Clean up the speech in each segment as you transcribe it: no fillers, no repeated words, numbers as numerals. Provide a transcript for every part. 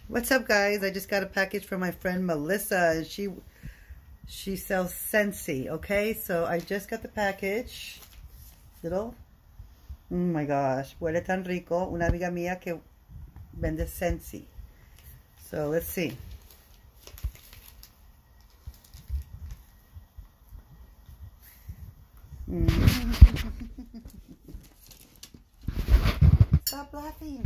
What's up, guys? I just got a package from my friend Melissa, and she sells Scentsy. Okay, so I just got the package. Little, oh my gosh, huele tan rico. Una amiga mía que vende Scentsy. So let's see. Stop laughing.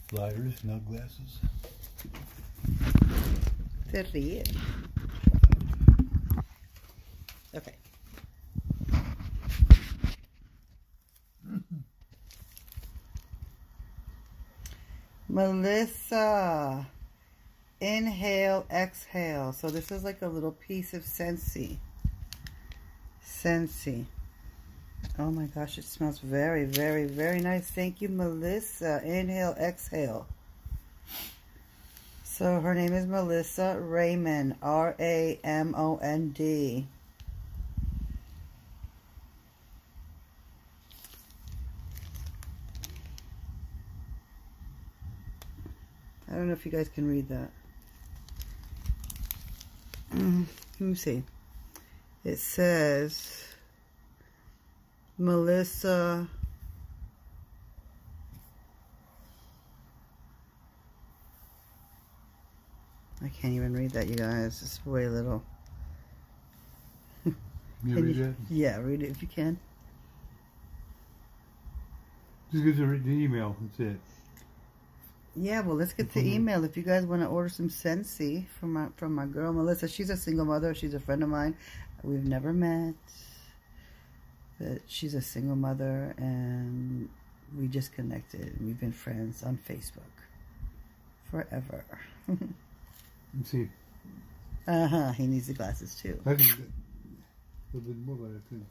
Pliers, not glasses. Se ríe. Okay. Melissa, inhale, exhale. So this is like a little piece of Scentsy. Scentsy. Oh my gosh, it smells very, very, very nice. Thank you, Melissa. Inhale, exhale. So her name is Melissa Raymond, R-A-M-O-N-D. I don't know if you guys can read that. Let me see. It says Melissa I can't even read that, you guys. It's way little. You read it? Yeah, read it if you can. Just get the email. That's it. Yeah, well, let's get the email. If you guys want to order some Scentsy from my girl Melissa, she's a single mother. She's a friend of mine. We've never met, but she's a single mother, and we just connected. We've been friends on Facebook forever. Let's see. He needs the glasses too. I think a little bit more about it too.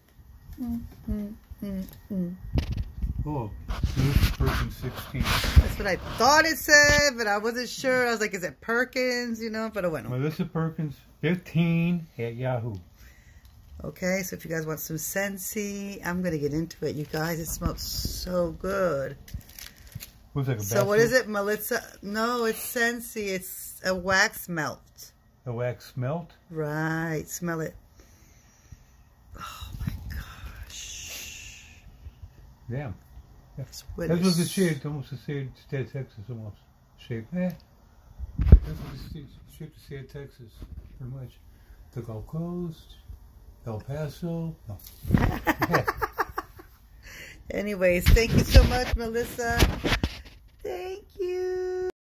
Oh, this is Perkins 16. That's what I thought it said, but I wasn't sure. I was like, is it Perkins? You know, but I went. Melissa Perkins 15 at Yahoo. Okay, so if you guys want some Scentsy, I'm going to get into it. You guys, it smells so good. Looks like a so what is it, Melissa? No, it's Scentsy. It's a wax melt. A wax melt? Right. Smell it. Oh, my gosh. Damn. That's what the shade, almost the state of Texas, almost. Shape. That's what the shape of the state of Texas, pretty much. The Gulf Coast, El Paso. No. Anyways, thank you so much, Melissa.